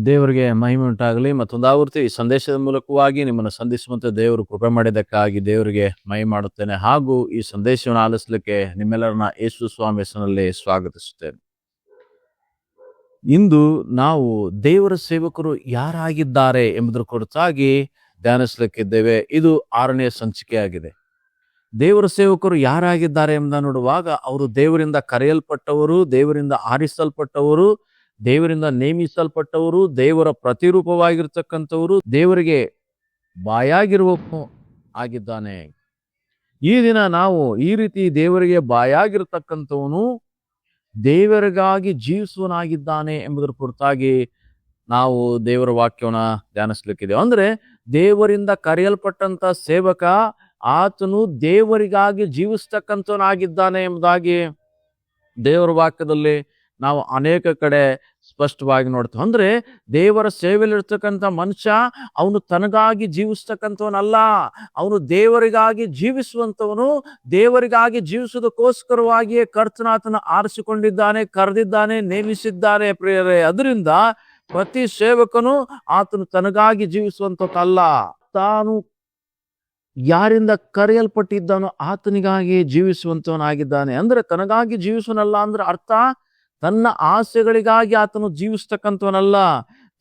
ದೇವರಿಗೆ ಮಹಿಮೆ ಉಂಟಾಗಲಿ. ಮತ್ತೊಂದು ಆವೃತ್ತಿ ಈ ಸಂದೇಶದ ಮೂಲಕವಾಗಿ ನಿಮ್ಮನ್ನು ಸಂಧಿಸುವಂತೆ ದೇವರು ಕೃಪೆ ಮಾಡಿದ್ದಕ್ಕಾಗಿ ದೇವರಿಗೆ ಮಹಿಮೆ ಮಾಡುತ್ತೇನೆ. ಹಾಗೂ ಈ ಸಂದೇಶವನ್ನು ಆಲಿಸಲಿಕ್ಕೆ ನಿಮ್ಮೆಲ್ಲರನ್ನ ಯೇಸು ಸ್ವಾಮಿ ಹೆಸರಿನಲ್ಲಿ ಸ್ವಾಗತಿಸುತ್ತೇನೆ. ಇಂದು ನಾವು ದೇವರ ಸೇವಕರು ಯಾರಾಗಿದ್ದಾರೆ ಎಂಬುದರ ಕುರಿತಾಗಿ ಧ್ಯಾನಿಸಲಿಕ್ಕಿದ್ದೇವೆ. ಇದು 6ನೇ ಸಂಚಿಕೆಯಾಗಿದೆ. ದೇವರ ಸೇವಕರು ಯಾರಾಗಿದ್ದಾರೆ ಎಂಬುದನ್ನು ನೋಡುವಾಗ ಅವರು ದೇವರಿಂದ ಕರೆಯಲ್ಪಟ್ಟವರು, ದೇವರಿಂದ ಆರಿಸಲ್ಪಟ್ಟವರು, ದೇವರಿಂದ ನೇಮಿಸಲ್ಪಟ್ಟವರು, ದೇವರ ಪ್ರತಿರೂಪವಾಗಿರ್ತಕ್ಕಂಥವರು, ದೇವರಿಗೆ ಬಾಯಾಗಿರುವವನು ಆಗಿದ್ದಾನೆ. ಈ ದಿನ ನಾವು ಈ ರೀತಿ ದೇವರಿಗೆ ಬಾಯಾಗಿರ್ತಕ್ಕಂಥವನು ದೇವರಿಗಾಗಿ ಜೀವಿಸುವನಾಗಿದ್ದಾನೆ ಎಂಬುದರ ಕುರಿತಾಗಿ ನಾವು ದೇವರ ವಾಕ್ಯವನ್ನ ಧ್ಯಾನಿಸ್ಲಿಕ್ಕಿದೆ. ಅಂದ್ರೆ ದೇವರಿಂದ ಕರೆಯಲ್ಪಟ್ಟಂತ ಸೇವಕ ಆತನು ದೇವರಿಗಾಗಿ ಜೀವಿಸ್ತಕ್ಕಂಥವನಾಗಿದ್ದಾನೆ ಎಂಬುದಾಗಿ ದೇವರ ವಾಕ್ಯದಲ್ಲಿ ನಾವು ಅನೇಕ ಕಡೆ ಸ್ಪಷ್ಟವಾಗಿ ನೋಡ್ತೇವೆ. ಅಂದ್ರೆ ದೇವರ ಸೇವೆಯಲ್ಲಿರ್ತಕ್ಕಂಥ ಮನುಷ್ಯ ಅವನು ತನಗಾಗಿ ಜೀವಿಸ್ತಕ್ಕಂಥವನಲ್ಲ, ಅವನು ದೇವರಿಗಾಗಿ ಜೀವಿಸುವಂಥವನು. ದೇವರಿಗಾಗಿ ಜೀವಿಸುವುದಕ್ಕೋಸ್ಕರವಾಗಿಯೇ ಕರ್ತನಾತನ ಆರಿಸಿಕೊಂಡಿದ್ದಾನೆ, ಕರೆದಿದ್ದಾನೆ, ನೇಮಿಸಿದ್ದಾನೆ ಪ್ರಿಯರೇ. ಅದರಿಂದ ಪ್ರತಿ ಸೇವಕನು ಆತನು ತನಗಾಗಿ ಜೀವಿಸುವಂಥದ್ದಲ್ಲ, ತಾನು ಯಾರಿಂದ ಕರೆಯಲ್ಪಟ್ಟಿದ್ದಾನೋ ಆತನಿಗಾಗಿ ಜೀವಿಸುವಂತವನಾಗಿದ್ದಾನೆ. ಅಂದ್ರೆ ತನಗಾಗಿ ಜೀವಿಸುವನಲ್ಲ ಅಂದ್ರೆ ಅರ್ಥ ತನ್ನ ಆಸೆಗಳಿಗಾಗಿ ಆತನು ಜೀವಿಸ್ತಕ್ಕಂಥವನಲ್ಲ,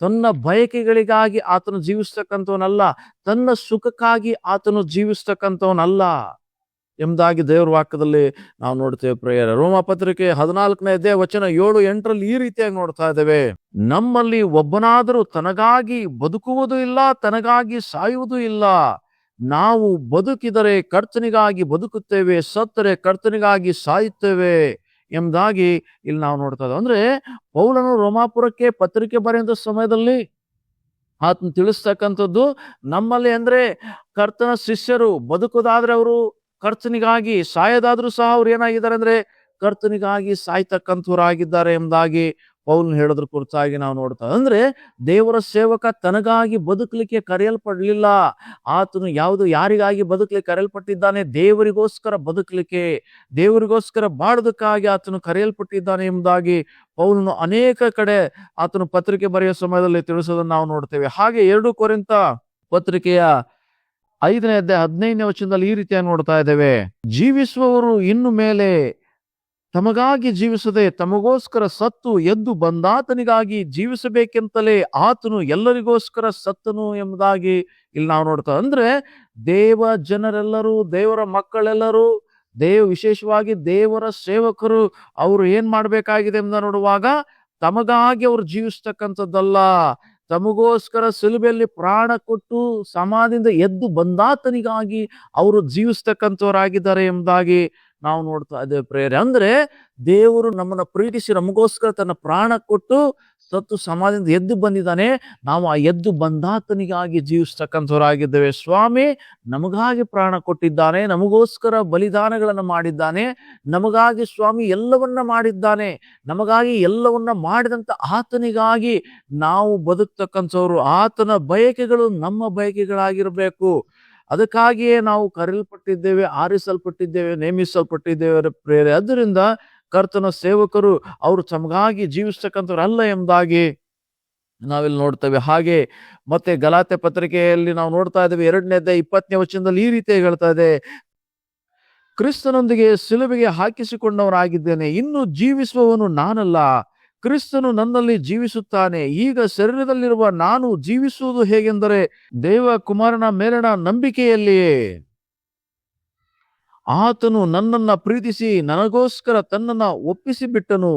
ತನ್ನ ಬಯಕೆಗಳಿಗಾಗಿ ಆತನು ಜೀವಿಸ್ತಕ್ಕಂಥವನಲ್ಲ, ತನ್ನ ಸುಖಕ್ಕಾಗಿ ಆತನು ಜೀವಿಸ್ತಕ್ಕಂಥವನಲ್ಲ ಎಂಬುದಾಗಿ ದೇವರ ವಾಕ್ಯದಲ್ಲಿ ನಾವು ನೋಡ್ತೇವೆ ಪ್ರಿಯರೇ. ರೋಮಪತ್ರಿಕೆ 14ನೇ ಅಧ್ಯಾಯ ವಚನ 7-8 ಈ ರೀತಿಯಾಗಿ ನೋಡ್ತಾ ಇದ್ದೇವೆ. ನಮ್ಮಲ್ಲಿ ಒಬ್ಬನಾದರೂ ತನಗಾಗಿ ಬದುಕುವುದೂ ಇಲ್ಲ, ತನಗಾಗಿ ಸಾಯುವುದೂ ಇಲ್ಲ. ನಾವು ಬದುಕಿದರೆ ಕರ್ತನಿಗಾಗಿ ಬದುಕುತ್ತೇವೆ, ಸತ್ತರೆ ಕರ್ತನಿಗಾಗಿ ಸಾಯುತ್ತೇವೆ ಎಂಬುದಾಗಿ ಇಲ್ಲಿ ನಾವು ನೋಡ್ತಾ ಇದ್ದೇವೆ. ಅಂದ್ರೆ ಪೌಲನು ರೋಮಾಪುರಕ್ಕೆ ಪತ್ರಿಕೆ ಬರೆಯುವಂತ ಸಮಯದಲ್ಲಿ ಆತನು ತಿಳಿಸ್ತಕ್ಕಂಥದ್ದು, ನಮ್ಮಲ್ಲಿ ಅಂದ್ರೆ ಕರ್ತನ ಶಿಷ್ಯರು ಬದುಕುದಾದ್ರೆ ಅವರು ಕರ್ತನಿಗಾಗಿ, ಸಾಯದಾದ್ರೂ ಸಹ ಅವ್ರು ಏನಾಗಿದ್ದಾರೆ ಅಂದ್ರೆ ಕರ್ತನಿಗಾಗಿ ಸಾಯ್ತಕ್ಕಂಥವ್ರಾಗಿದ್ದಾರೆ ಎಂಬುದಾಗಿ ಪೌಲನು ಹೇಳೋದ್ರ ಕುರಿತಾಗಿ ನಾವು ನೋಡ್ತಾ. ಅಂದ್ರೆ ದೇವರ ಸೇವಕ ತನಗಾಗಿ ಬದುಕಲಿಕ್ಕೆ ಕರೆಯಲ್ಪಡಲಿಲ್ಲ. ಆತನು ಯಾರಿಗಾಗಿ ಬದುಕಲಿಕ್ಕೆ ಕರೆಯಲ್ಪಟ್ಟಿದ್ದಾನೆ? ದೇವರಿಗೋಸ್ಕರ ಬದುಕಲಿಕ್ಕೆ, ದೇವರಿಗೋಸ್ಕರ ಬಾಳೋದಕ್ಕಾಗಿ ಆತನು ಕರೆಯಲ್ಪಟ್ಟಿದ್ದಾನೆ ಎಂಬುದಾಗಿ ಪೌಲನು ಅನೇಕ ಕಡೆ ಆತನು ಪತ್ರಿಕೆ ಬರೆಯೋ ಸಮಯದಲ್ಲಿ ತಿಳಿಸೋದನ್ನು ನಾವು ನೋಡ್ತೇವೆ. ಹಾಗೆ 2 ಕೊರಿಂಥ ಪತ್ರಿಕೆಯ 5ನೇ ಅಧ್ಯಾಯ 15ನೇ ವಚನದಲ್ಲಿ ಈ ರೀತಿಯಾಗಿ ನೋಡ್ತಾ ಇದ್ದೇವೆ. ಜೀವಿಸುವವರು ಇನ್ನು ಮೇಲೆ ತಮಗಾಗಿ ಜೀವಿಸದೆ ತಮಗೋಸ್ಕರ ಸತ್ತು ಎದ್ದು ಬಂದಾತನಿಗಾಗಿ ಜೀವಿಸಬೇಕೆಂತಲೇ ಆತನು ಎಲ್ಲರಿಗೋಸ್ಕರ ಸತ್ತನು ಎಂಬುದಾಗಿ ಇಲ್ಲಿ ನಾವು ನೋಡ್ತಾ. ಅಂದ್ರೆ ದೇವ ಜನರೆಲ್ಲರೂ, ದೇವರ ಮಕ್ಕಳೆಲ್ಲರೂ, ವಿಶೇಷವಾಗಿ ದೇವರ ಸೇವಕರು ಅವರು ಏನ್ ಮಾಡ್ಬೇಕಾಗಿದೆ ಎಂಬ ನೋಡುವಾಗ ತಮಗಾಗಿ ಅವರು ಜೀವಿಸ್ತಕ್ಕಂಥದ್ದಲ್ಲ, ತಮಗೋಸ್ಕರ ಸಿಲುಬೆಯಲ್ಲಿ ಪ್ರಾಣ ಕೊಟ್ಟು ಸಮಾಧಿಯಿಂದ ಎದ್ದು ಬಂದಾತನಿಗಾಗಿ ಅವರು ಜೀವಿಸ್ತಕ್ಕಂಥವರಾಗಿದ್ದಾರೆ ಎಂಬುದಾಗಿ ನಾವು ನೋಡ್ತಾ ಇದ್ದೇವೆ ಪ್ರೇರೆ. ಅಂದ್ರೆ ದೇವರು ನಮ್ಮನ್ನ ಪ್ರೀತಿಸಿ ನಮಗೋಸ್ಕರ ತನ್ನ ಪ್ರಾಣ ಕೊಟ್ಟು ಸತ್ತು ಸಮಾಧಿಯಿಂದ ಎದ್ದು ಬಂದಿದ್ದಾನೆ. ನಾವು ಆ ಎದ್ದು ಬಂದಾತನಿಗಾಗಿ ಜೀವಿಸ್ತಕ್ಕಂಥವರಾಗಿದ್ದೇವೆ. ಸ್ವಾಮಿ ನಮಗಾಗಿ ಪ್ರಾಣ ಕೊಟ್ಟಿದ್ದಾನೆ, ನಮಗೋಸ್ಕರ ಬಲಿದಾನಗಳನ್ನು ಮಾಡಿದ್ದಾನೆ, ನಮಗಾಗಿ ಸ್ವಾಮಿ ಎಲ್ಲವನ್ನ ಮಾಡಿದ್ದಾನೆ. ನಮಗಾಗಿ ಎಲ್ಲವನ್ನ ಮಾಡಿದಂತ ಆತನಿಗಾಗಿ ನಾವು ಬದುಕ್ತಕ್ಕಂಥವ್ರು. ಆತನ ಬಯಕೆಗಳು ನಮ್ಮ ಬಯಕೆಗಳಾಗಿರ್ಬೇಕು. ಅದಕ್ಕಾಗಿಯೇ ನಾವು ಕರೆಯಲ್ಪಟ್ಟಿದ್ದೇವೆ, ಆರಿಸಲ್ಪಟ್ಟಿದ್ದೇವೆ, ನೇಮಿಸಲ್ಪಟ್ಟಿದ್ದೇವೆ ಪ್ರೇರೆ. ಅದರಿಂದ ಕರ್ತನ ಸೇವಕರು ಅವರು ತಮಗಾಗಿ ಜೀವಿಸ್ತಕ್ಕಂಥವ್ರಲ್ಲ ಎಂಬುದಾಗಿ ನಾವಿಲ್ಲಿ ನೋಡ್ತೇವೆ. ಹಾಗೆ ಮತ್ತೆ ಗಲಾತ್ಯ ಪತ್ರಿಕೆಯಲ್ಲಿ ನಾವು ನೋಡ್ತಾ ಇದ್ದೇವೆ 2ನೇ ಅಧ್ಯಾಯ 20ನೇ ವಚನದಲ್ಲಿ ಈ ರೀತಿ ಹೇಳ್ತಾ ಇದೆ, ಕ್ರಿಸ್ತನೊಂದಿಗೆ ಶಿಲುಬೆಗೆ ಹಾಕಿಸಿಕೊಂಡವನಾಗಿದ್ದೇನೆ, ಇನ್ನು ಜೀವಿಸುವವನು ನಾನಲ್ಲ, ಕ್ರಿಸ್ತನು ನನ್ನಲ್ಲಿ ಜೀವಿಸುತ್ತಾನೆ. ಈಗ ಶರೀರದಲ್ಲಿರುವ ನಾನು ಜೀವಿಸುವುದು ಹೇಗೆಂದರೆ ದೇವ ಕುಮಾರನ ಮೇಲಿನ ನಂಬಿಕೆಯಲ್ಲಿಯೇ. ಆತನು ನನ್ನನ್ನ ಪ್ರೀತಿಸಿ ನನಗೋಸ್ಕರ ತನ್ನನ್ನ ಒಪ್ಪಿಸಿ ಬಿಟ್ಟನು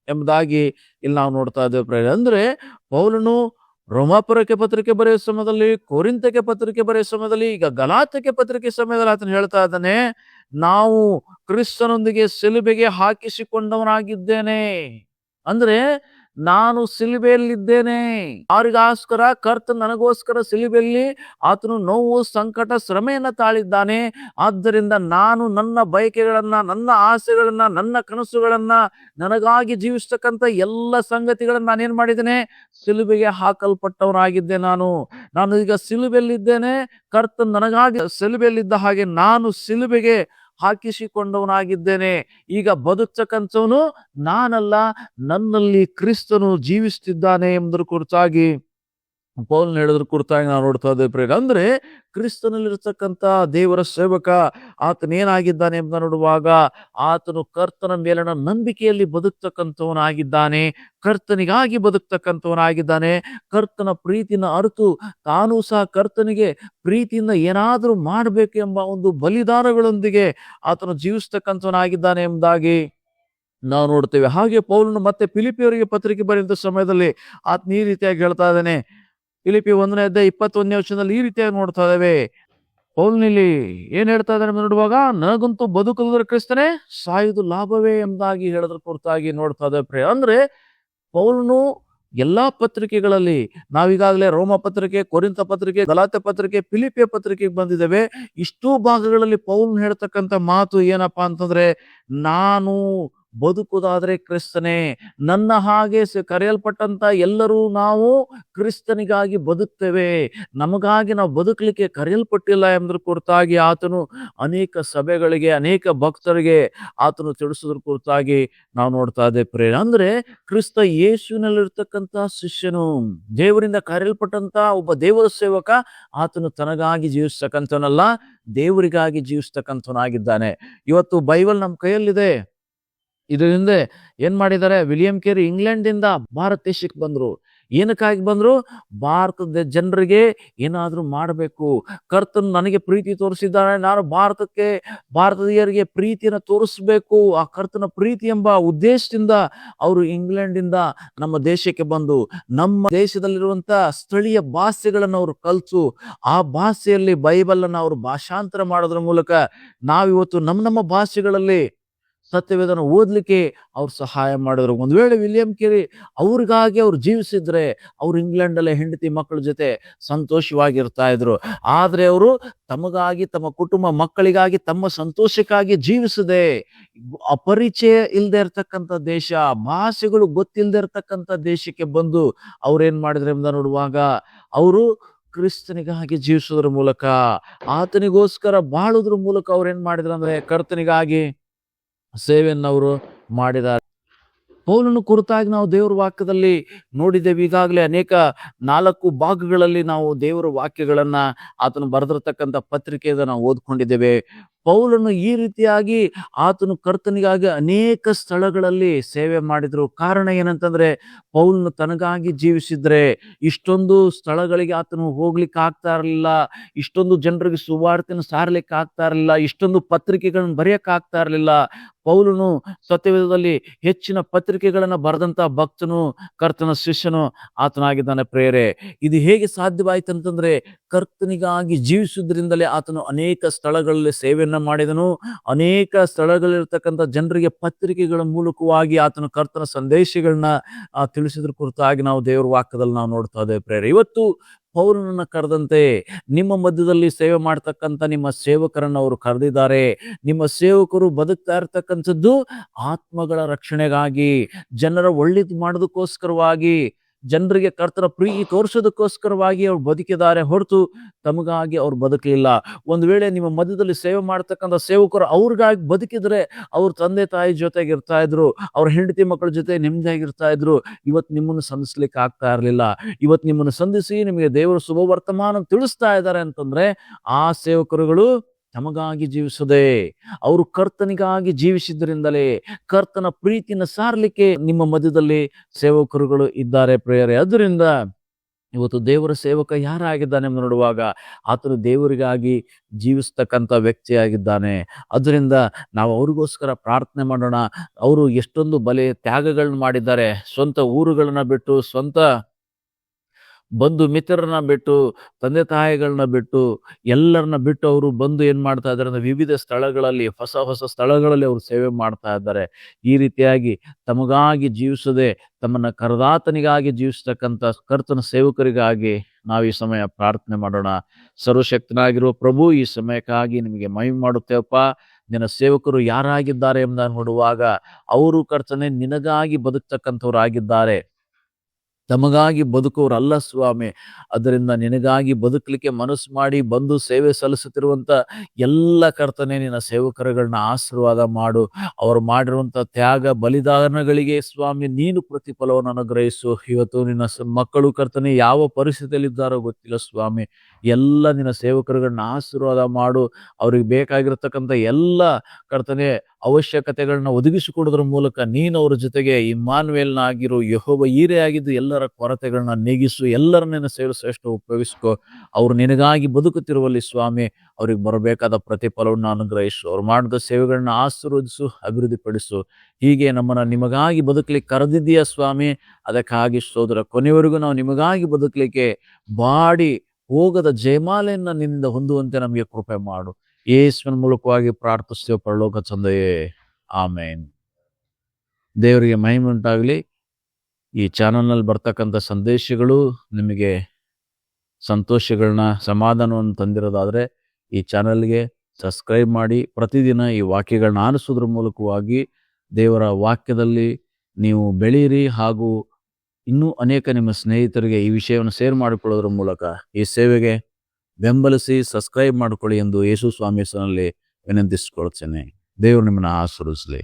ಎಂಬುದಾಗಿ ಇಲ್ಲಿ ನಾವು ನೋಡ್ತಾ ಇದ್ದೇವೆ. ಅಂದ್ರೆ ಪೌಲನು ರೋಮಾಪುರಕ್ಕೆ ಪತ್ರಿಕೆ ಬರೆಯೋ ಸಮಯದಲ್ಲಿ, ಕೊರಿಂಥಕ್ಕೆ ಪತ್ರಿಕೆ ಬರೆಯೋ ಸಮಯದಲ್ಲಿ, ಈಗ ಗಲಾತ್ಯಕ್ಕೆ ಪತ್ರಿಕೆ ಸಮಯದಲ್ಲಿ ಆತನು ಹೇಳ್ತಾ ಇದ್ದಾನೆ, ನಾವು ಕ್ರಿಸ್ತನೊಂದಿಗೆ ಶಿಲುಬೆಗೆ ಹಾಕಿಸಿಕೊಂಡವನಾಗಿದ್ದೇನೆ. ಅಂದ್ರೆ ನಾನು ಸಿಲುಬೆಯಲ್ಲಿದ್ದೇನೆ. ಯಾರಿಗೋಸ್ಕರ? ಕರ್ತನ ನನಗೋಸ್ಕರ ಸಿಲುಬೆಯಲ್ಲಿ ಆತನು ನೋವು, ಸಂಕಟ, ಶ್ರಮೆಯನ್ನ ತಾಳಿದ್ದಾನೆ. ಆದ್ದರಿಂದ ನಾನು ನನ್ನ ಬಯಕೆಗಳನ್ನ, ನನ್ನ ಆಸೆಗಳನ್ನ, ನನ್ನ ಕನಸುಗಳನ್ನ, ನನಗಾಗಿ ಜೀವಿಸ್ತಕ್ಕಂಥ ಎಲ್ಲ ಸಂಗತಿಗಳನ್ನ ನಾನೇನ್ ಮಾಡಿದ್ದೇನೆ? ಸಿಲುಬೆಗೆ ಹಾಕಲ್ಪಟ್ಟವನಾಗಿದ್ದೆ. ನಾನು ಈಗ ಸಿಲುಬೆಯಲ್ಲಿದ್ದೇನೆ. ಕರ್ತನ ನನಗಾಗಿ ಸಿಲುಬೆಯಲ್ಲಿದ್ದ ಹಾಗೆ ನಾನು ಸಿಲುಬೆಗೆ ಹಾಕಿಸಿಕೊಂಡವನಾಗಿದ್ದೇನೆ. ಈಗ ಬದುಕ್ತಕ್ಕಂಥವನು ನಾನಲ್ಲ, ನನ್ನಲ್ಲಿ ಕ್ರಿಸ್ತನು ಜೀವಿಸುತ್ತಿದ್ದಾನೆ ಎಂಬುದರ ಕುರಿತಾಗಿ ಪೌಲನು ಹೇಳೋದ್ರ ಕುರಿತಾಗಿ ನಾವು ನೋಡ್ತಾ ಇದ್ದೇವೆ ಪ್ರಿಯರೇ. ಅಂದ್ರೆ ಕ್ರಿಸ್ತನಲ್ಲಿರ್ತಕ್ಕಂಥ ದೇವರ ಸೇವಕ ಆತನೇನಾಗಿದ್ದಾನೆ ಎಂಬ ನೋಡುವಾಗ ಆತನು ಕರ್ತನ ಮೇಲಿನ ನಂಬಿಕೆಯಲ್ಲಿ ಬದುಕ್ತಕ್ಕಂಥವನಾಗಿದ್ದಾನೆ, ಕರ್ತನಿಗಾಗಿ ಬದುಕ್ತಕ್ಕಂಥವನಾಗಿದ್ದಾನೆ. ಕರ್ತನ ಪ್ರೀತಿನ ಅರಿತು ತಾನೂ ಸಹ ಕರ್ತನಿಗೆ ಪ್ರೀತಿಯಿಂದ ಏನಾದರೂ ಮಾಡಬೇಕು ಎಂಬ ಒಂದು ಬಲಿದಾನಗಳೊಂದಿಗೆ ಆತನು ಜೀವಿಸ್ತಕ್ಕಂಥವನಾಗಿದ್ದಾನೆ ಎಂಬುದಾಗಿ ನಾವು ನೋಡ್ತೇವೆ. ಹಾಗೆ ಪೌಲನು ಮತ್ತೆ ಫಿಲಿಪಿಯವರಿಗೆ ಪತ್ರಿಕೆ ಬರೆದ ಸಮಯದಲ್ಲಿ ಆತನ ಈ ರೀತಿಯಾಗಿ ಹೇಳ್ತಾ ಇದ್ದಾನೆ. ಫಿಲಿಪಿ 1:21 ಈ ರೀತಿಯಾಗಿ ನೋಡ್ತಾ ಇದ್ದೇವೆ. ಪೌಲನಲ್ಲಿ ಏನ್ ಹೇಳ್ತಾ ಇದ್ದಾನೆ ನೋಡುವಾಗ, ನನಗಂತೂ ಬದುಕುವುದರ ಕ್ರಿಸ್ತನೇ, ಸಾಯುವುದು ಲಾಭವೇ ಎಂಬುದಾಗಿ ಹೇಳೋದ್ರ ಕುರಿತಾಗಿ ನೋಡ್ತಾ ಇದ್ದೇವೆ. ಅಂದ್ರೆ ಪೌಲನು ಎಲ್ಲಾ ಪತ್ರಿಕೆಗಳಲ್ಲಿ, ನಾವೀಗಾಗಲೇ ರೋಮ ಪತ್ರಿಕೆ, ಕೊರಿಂಥ ಪತ್ರಿಕೆ, ಗಲಾತ್ಯ ಪತ್ರಿಕೆ, ಫಿಲಿಪಿಯ ಪತ್ರಿಕೆಗೆ ಬಂದಿದ್ದೇವೆ. ಇಷ್ಟೂ ಭಾಗಗಳಲ್ಲಿ ಪೌಲನು ಹೇಳ್ತಕ್ಕಂಥ ಮಾತು ಏನಪ್ಪಾ ಅಂತಂದ್ರೆ, ನಾನು ಬದುಕುವುದಾದ್ರೆ ಕ್ರಿಸ್ತನೇ, ನನ್ನ ಹಾಗೆ ಕರೆಯಲ್ಪಟ್ಟಂತ ಎಲ್ಲರೂ ನಾವು ಕ್ರಿಸ್ತನಿಗಾಗಿ ಬದುಕ್ತೇವೆ, ನಮಗಾಗಿ ನಾವು ಬದುಕಲಿಕ್ಕೆ ಕರೆಯಲ್ಪಟ್ಟಿಲ್ಲ ಎಂಬುದ್ರ ಕುರಿತಾಗಿ ಆತನು ಅನೇಕ ಸಭೆಗಳಿಗೆ, ಅನೇಕ ಭಕ್ತರಿಗೆ ಆತನು ತಿಳಿಸೋದ್ರ ಕುರಿತಾಗಿ ನಾವು ನೋಡ್ತಾ ಇದ್ದೇವೆ ಪ್ರೇರ. ಅಂದ್ರೆ ಕ್ರಿಸ್ತ ಯೇಸುವಿನಲ್ಲಿರ್ತಕ್ಕಂಥ ಶಿಷ್ಯನು, ದೇವರಿಂದ ಕರೆಯಲ್ಪಟ್ಟಂತ ಒಬ್ಬ ದೇವರ ಸೇವಕ, ಆತನು ತನಗಾಗಿ ಜೀವಿಸ್ತಕ್ಕಂಥವನಲ್ಲ, ದೇವರಿಗಾಗಿ ಜೀವಿಸ್ತಕ್ಕಂಥವನಾಗಿದ್ದಾನೆ. ಇವತ್ತು ಬೈಬಲ್ ನಮ್ಮ ಕೈಯಲ್ಲಿದೆ. ಇದರಿಂದ ಏನ್ ಮಾಡಿದ್ದಾರೆ, ವಿಲಿಯಂ ಕೇರಿ ಇಂಗ್ಲೆಂಡ್ ಭಾರತ ದೇಶಕ್ಕೆ ಬಂದ್ರು. ಏನಕ್ಕಾಗಿ ಬಂದ್ರು? ಭಾರತದ ಜನರಿಗೆ ಏನಾದ್ರೂ ಮಾಡಬೇಕು, ಕರ್ತನು ನನಗೆ ಪ್ರೀತಿ ತೋರಿಸಿದ್ದಾನೆ, ನಾನು ಭಾರತೀಯರಿಗೆ ಪ್ರೀತಿಯನ್ನು ತೋರಿಸ್ಬೇಕು, ಆ ಕರ್ತನ ಪ್ರೀತಿ ಎಂಬ ಉದ್ದೇಶದಿಂದ ಅವರು ಇಂಗ್ಲೆಂಡ್ ನಮ್ಮ ದೇಶಕ್ಕೆ ಬಂದು ನಮ್ಮ ದೇಶದಲ್ಲಿರುವಂತ ಸ್ಥಳೀಯ ಭಾಷೆಗಳನ್ನು ಅವರು ಕಲ್ತು ಆ ಭಾಷೆಯಲ್ಲಿ ಬೈಬಲ್ ಅನ್ನು ಅವರು ಭಾಷಾಂತರ ಮಾಡೋದ್ರ ಮೂಲಕ ನಾವಿವತ್ತು ನಮ್ಮ ಭಾಷೆಗಳಲ್ಲಿ ಸತ್ಯವೇದನ ಓದ್ಲಿಕ್ಕೆ ಅವ್ರು ಸಹಾಯ ಮಾಡಿದ್ರು. ಒಂದು ವೇಳೆ ವಿಲಿಯಂ ಕೇರಿ ಅವ್ರಿಗಾಗಿ ಅವ್ರು ಜೀವಿಸಿದ್ರೆ ಅವ್ರು ಇಂಗ್ಲೆಂಡ್ ಅಲ್ಲೇ ಹೆಂಡತಿ ಮಕ್ಕಳ ಜೊತೆ ಸಂತೋಷವಾಗಿರ್ತಾ ಇದ್ರು. ಆದ್ರೆ ಅವರು ತಮಗಾಗಿ, ತಮ್ಮ ಕುಟುಂಬ ಮಕ್ಕಳಿಗಾಗಿ, ತಮ್ಮ ಸಂತೋಷಕ್ಕಾಗಿ ಜೀವಿಸದೆ, ಅಪರಿಚಯ ಇಲ್ಲದೆ ಇರ್ತಕ್ಕಂಥ ದೇಶ, ಭಾಷೆಗಳು ಗೊತ್ತಿಲ್ಲದೆ ಇರ್ತಕ್ಕಂಥ ದೇಶಕ್ಕೆ ಬಂದು ಅವ್ರೇನ್ ಮಾಡಿದ್ರೆ ಎಂಬುದನ್ನು ನೋಡುವಾಗ, ಅವರು ಕ್ರಿಸ್ತನಿಗಾಗಿ ಜೀವಿಸೋದ್ರ ಮೂಲಕ, ಆತನಿಗೋಸ್ಕರ ಬಾಳುದ್ರ ಮೂಲಕ ಅವ್ರು ಏನ್ ಮಾಡಿದ್ರು ಅಂದ್ರೆ ಕರ್ತನಿಗಾಗಿ ಸೇವೆಯನ್ನು ಅವರು ಮಾಡಿದ್ದಾರೆ. ಪೌಲನ ಕುರಿತಾಗಿ ನಾವು ದೇವರ ವಾಕ್ಯದಲ್ಲಿ ನೋಡಿದ್ದೇವೆ. ಈಗಾಗಲೇ ಅನೇಕ 4 ಭಾಗಗಳಲ್ಲಿ ನಾವು ದೇವರ ವಾಕ್ಯಗಳನ್ನ ಆತನು ಬರೆದಿರ್ತಕ್ಕಂಥ ಪತ್ರಿಕೆಯಿಂದ ನಾವು ಓದ್ಕೊಂಡಿದ್ದೇವೆ. ಪೌಲನು ಈ ರೀತಿಯಾಗಿ ಆತನು ಕರ್ತನಿಗಾಗಿ ಅನೇಕ ಸ್ಥಳಗಳಲ್ಲಿ ಸೇವೆ ಮಾಡಿದ್ರು. ಕಾರಣ ಏನಂತಂದ್ರೆ, ಪೌಲನು ತನಗಾಗಿ ಜೀವಿಸಿದ್ರೆ ಇಷ್ಟೊಂದು ಸ್ಥಳಗಳಿಗೆ ಆತನು ಹೋಗ್ಲಿಕ್ಕೆ ಆಗ್ತಾ ಇರಲಿಲ್ಲ, ಇಷ್ಟೊಂದು ಜನರಿಗೆ ಸುವಾರ್ತೆಯನ್ನು ಸಾರಲಿಕ್ಕೆ ಆಗ್ತಾ ಇರಲಿಲ್ಲ, ಇಷ್ಟೊಂದು ಪತ್ರಿಕೆಗಳನ್ನು ಬರೆಯಕ್ಕೆ ಆಗ್ತಾ ಇರಲಿಲ್ಲ. ಪೌಲನು ಸತ್ಯವೇದದಲ್ಲಿ ಹೆಚ್ಚಿನ ಪತ್ರಿಕೆಗಳನ್ನ ಬರೆದಂತ ಭಕ್ತನು, ಕರ್ತನ ಶಿಷ್ಯನು ಆತನಾಗಿದ್ದಾನೆ ಪ್ರೇರೆ. ಇದು ಹೇಗೆ ಸಾಧ್ಯವಾಯ್ತು ಅಂತಂದ್ರೆ, ಕರ್ತನಿಗಾಗಿ ಜೀವಿಸುವುದರಿಂದಲೇ ಆತನು ಅನೇಕ ಸ್ಥಳಗಳಲ್ಲಿ ಸೇವೆಯನ್ನ ಮಾಡಿದನು. ಅನೇಕ ಸ್ಥಳಗಳಿರ್ತಕ್ಕಂಥ ಜನರಿಗೆ ಪತ್ರಿಕೆಗಳ ಮೂಲಕವಾಗಿ ಆತನು ಕರ್ತನ ಸಂದೇಶಗಳನ್ನ ತಿಳಿಸಿದ್ರ ಕುರಿತಾಗಿ ನಾವು ದೇವರ ವಾಕ್ಯದಲ್ಲಿ ನಾವು ನೋಡ್ತಾ ಇದ್ದೇವೆ ಪ್ರೇರೆ. ಇವತ್ತು ಪೌಲನನ್ನ ಕರೆದಂತೆ ನಿಮ್ಮ ಮಧ್ಯದಲ್ಲಿ ಸೇವೆ ಮಾಡ್ತಕ್ಕಂಥ ನಿಮ್ಮ ಸೇವಕರನ್ನು ಅವರು ಕರೆದಿದ್ದಾರೆ. ನಿಮ್ಮ ಸೇವಕರು ಬದುಕ್ತಾ ಇರ್ತಕ್ಕಂಥದ್ದು ಆತ್ಮಗಳ ರಕ್ಷಣೆಗಾಗಿ, ಜನರ ಒಳ್ಳೇದು ಮಾಡೋದಕ್ಕೋಸ್ಕರವಾಗಿ, ಜನರಿಗೆ ಕರ್ತನ ಪ್ರೀತಿ ತೋರಿಸೋದಕ್ಕೋಸ್ಕರವಾಗಿ ಅವ್ರು ಬದುಕಿದ್ದಾರೆ ಹೊರತು ತಮಗಾಗಿ ಅವ್ರು ಬದುಕಲಿಲ್ಲ. ಒಂದು ವೇಳೆ ನಿಮ್ಮ ಮಧ್ಯದಲ್ಲಿ ಸೇವೆ ಮಾಡ್ತಕ್ಕಂಥ ಸೇವಕರು ಅವ್ರಿಗಾಗಿ ಬದುಕಿದ್ರೆ ಅವ್ರ ತಂದೆ ತಾಯಿ ಜೊತೆಗೆ ಇರ್ತಾ ಇದ್ರು, ಅವ್ರ ಹೆಂಡತಿ ಮಕ್ಕಳ ಜೊತೆ ನೆಮ್ಮದಿಯಾಗಿರ್ತಾ ಇದ್ರು. ಇವತ್ತು ನಿಮ್ಮನ್ನು ಸಂಧಿಸ್ಲಿಕ್ಕೆ ಆಗ್ತಾ ಇರಲಿಲ್ಲ. ಇವತ್ತು ನಿಮ್ಮನ್ನು ಸಂಧಿಸಿ ನಿಮಗೆ ದೇವರ ಶುಭ ವರ್ತಮಾನ ತಿಳಿಸ್ತಾ ಇದ್ದಾರೆ ಅಂತಂದ್ರೆ ಆ ಸೇವಕರುಗಳು ತಮಗಾಗಿ ಜೀವಿಸದೆ, ಅವರು ಕರ್ತನಿಗಾಗಿ ಜೀವಿಸಿದ್ರಿಂದಲೇ ಕರ್ತನ ಪ್ರೀತಿನ ಸಾರಲಿಕ್ಕೆ ನಿಮ್ಮ ಮಧ್ಯದಲ್ಲಿ ಸೇವಕರುಗಳು ಇದ್ದಾರೆ ಪ್ರೇಯರೇ. ಅದರಿಂದ ಇವತ್ತು ದೇವರ ಸೇವಕ ಯಾರಾಗಿದ್ದಾನೆ ಎಂದು ನೋಡುವಾಗ ಆತನು ದೇವರಿಗಾಗಿ ಜೀವಿಸ್ತಕ್ಕಂಥ ವ್ಯಕ್ತಿಯಾಗಿದ್ದಾನೆ. ಅದರಿಂದ ನಾವು ಅವ್ರಿಗೋಸ್ಕರ ಪ್ರಾರ್ಥನೆ ಮಾಡೋಣ. ಅವರು ಎಷ್ಟೊಂದು ತ್ಯಾಗಗಳನ್ನ ಮಾಡಿದ್ದಾರೆ. ಸ್ವಂತ ಊರುಗಳನ್ನ ಬಿಟ್ಟು, ಸ್ವಂತ ಬಂಧು ಮಿತ್ರರನ್ನ ಬಿಟ್ಟು, ತಂದೆ ತಾಯಿಗಳನ್ನ ಬಿಟ್ಟು, ಎಲ್ಲರನ್ನ ಬಿಟ್ಟು ಅವರು ಬಂದು ಏನ್ ಮಾಡ್ತಾ ಇದ್ದಾರೆ ಅಂದ್ರೆ ವಿವಿಧ ಸ್ಥಳಗಳಲ್ಲಿ, ಹೊಸ ಹೊಸ ಸ್ಥಳಗಳಲ್ಲಿ ಅವರು ಸೇವೆ ಮಾಡ್ತಾ ಇದ್ದಾರೆ. ಈ ರೀತಿಯಾಗಿ ತಮಗಾಗಿ ಜೀವಿಸದೆ ತಮ್ಮನ್ನ ಕರದಾತನಿಗಾಗಿ ಜೀವಿಸ್ತಕ್ಕಂಥ ಕರ್ತನ ಸೇವಕರಿಗಾಗಿ ನಾವು ಈ ಸಮಯ ಪ್ರಾರ್ಥನೆ ಮಾಡೋಣ. ಸರ್ವಶಕ್ತನಾಗಿರುವ ಪ್ರಭು, ಈ ಸಮಯಕ್ಕಾಗಿ ನಿಮಗೆ ಮಹಿಮೆ ಮಾಡುತ್ತೇವಪ್ಪ. ನಿನ್ನ ಸೇವಕರು ಯಾರಾಗಿದ್ದಾರೆ ಎಂಬುದನ್ನು ನೋಡುವಾಗ ಅವರು ಕರ್ತನೆ ನಿನಗಾಗಿ ಬದುಕ್ತಕ್ಕಂಥವ್ರು ಆಗಿದ್ದಾರೆ. ತಮಗಾಗಿ ಬದುಕುವರಲ್ಲ ಸ್ವಾಮಿ. ಅದರಿಂದ ನಿನಗಾಗಿ ಬದುಕಲಿಕ್ಕೆ ಮನಸ್ಸು ಮಾಡಿ ಬಂದು ಸೇವೆ ಸಲ್ಲಿಸುತ್ತಿರುವಂತ ಎಲ್ಲ ಕರ್ತನೆ ನಿನ್ನ ಸೇವಕರುಗಳನ್ನ ಆಶೀರ್ವಾದ ಮಾಡು. ಅವರು ಮಾಡಿರುವಂತ ತ್ಯಾಗ ಬಲಿದಾನಗಳಿಗೆ ಸ್ವಾಮಿ ನೀನು ಪ್ರತಿಫಲವನ್ನು ಅನುಗ್ರಹಿಸು. ಇವತ್ತು ನಿನ್ನ ಮಕ್ಕಳು ಕರ್ತನೆ ಯಾವ ಪರಿಸ್ಥಿತಿಯಲ್ಲಿದ್ದಾರೋ ಗೊತ್ತಿಲ್ಲ ಸ್ವಾಮಿ. ಎಲ್ಲ ನಿನ್ನ ಸೇವಕರುಗಳನ್ನ ಆಶೀರ್ವಾದ ಮಾಡು. ಅವ್ರಿಗೆ ಬೇಕಾಗಿರತಕ್ಕಂಥ ಎಲ್ಲ ಕರ್ತನೆ ಅವಶ್ಯಕತೆಗಳನ್ನ ಒದಗಿಸಿಕೊಡೋದ್ರ ಮೂಲಕ ನೀನು ಅವ್ರ ಜೊತೆಗೆ ಇಮ್ಮಾನುವೇಲ್ನಾಗಿರು, ಯೆಹೋವ ಈರೇ ಆಗಿದ್ದು ಎಲ್ಲರ ಕೊರತೆಗಳನ್ನ ನೀಗಿಸು. ಎಲ್ಲರ ನಿನ್ನ ಸೇವೆ ಶ್ರೇಷ್ಠ ಉಪಯೋಗಿಸ್ಕೊ. ಅವ್ರು ನಿನಗಾಗಿ ಬದುಕುತ್ತಿರುವಲ್ಲಿ ಸ್ವಾಮಿ ಅವ್ರಿಗೆ ಬರಬೇಕಾದ ಪ್ರತಿಫಲವನ್ನು ಅನುಗ್ರಹಿಸು. ಅವ್ರು ಮಾಡಿದ ಸೇವೆಗಳನ್ನ ಆಶೀರ್ವದಿಸು, ಅಭಿವೃದ್ಧಿಪಡಿಸು. ಹೀಗೆ ನಮ್ಮನ್ನ ನಿಮಗಾಗಿ ಬದುಕಲಿಕ್ಕೆ ಕರೆದಿದ್ದೀಯ ಸ್ವಾಮಿ. ಅದಕ್ಕಾಗಿ ಸ್ತೋತ್ರ. ಕೊನೆಯವರೆಗೂ ನಾವು ನಿಮಗಾಗಿ ಬದುಕಲಿಕ್ಕೆ ಬಾಡಿ ಹೋಗದ ಜಯಮಾಲೆಯನ್ನ ನಿನ್ನಿಂದ ಹೊಂದುವಂತೆ ನಮಗೆ ಕೃಪೆ ಮಾಡು. ಯೇಸುವಿನ ಮೂಲಕವಾಗಿ ಪ್ರಾರ್ಥಿಸ್ತೇವೆ ಪರಲೋಕ ತಂದೆಯೇ, ಆಮೇನ್. ದೇವರಿಗೆ ಮಹಿಮೆ ಉಂಟಾಗಲಿ. ಈ ಚಾನಲ್ನಲ್ಲಿ ಬರ್ತಕ್ಕಂಥ ಸಂದೇಶಗಳು ನಿಮಗೆ ಸಂತೋಷಗಳನ್ನ ಸಮಾಧಾನವನ್ನು ತಂದಿರೋದಾದ್ರೆ ಈ ಚಾನಲ್ಗೆ ಸಬ್ಸ್ಕ್ರೈಬ್ ಮಾಡಿ. ಪ್ರತಿದಿನ ಈ ವಾಕ್ಯಗಳನ್ನ ಆಲಿಸೋದ್ರ ಮೂಲಕವಾಗಿ ದೇವರ ವಾಕ್ಯದಲ್ಲಿ ನೀವು ಬೆಳೀರಿ. ಹಾಗೂ ಇನ್ನೂ ಅನೇಕ ನಿಮ್ಮ ಸ್ನೇಹಿತರಿಗೆ ಈ ವಿಷಯವನ್ನು ಶೇರ್ ಮಾಡಿಕೊಳ್ಳೋದ್ರ ಮೂಲಕ ಈ ಸೇವೆಗೆ ಬೆಂಬಲಿಸಿ ಸಬ್ಸ್ಕ್ರೈಬ್ ಮಾಡಿಕೊಳ್ಳಿ ಎಂದು ಯೇಸು ಸ್ವಾಮಿ ಹೆಸರಿನಲ್ಲಿ ವಿನಂತಿಸಿಕೊಳ್ತೇನೆ. ದೇವರು ನಿಮ್ಮನ್ನು ಆಶೀರ್ವದಿಸಲಿ.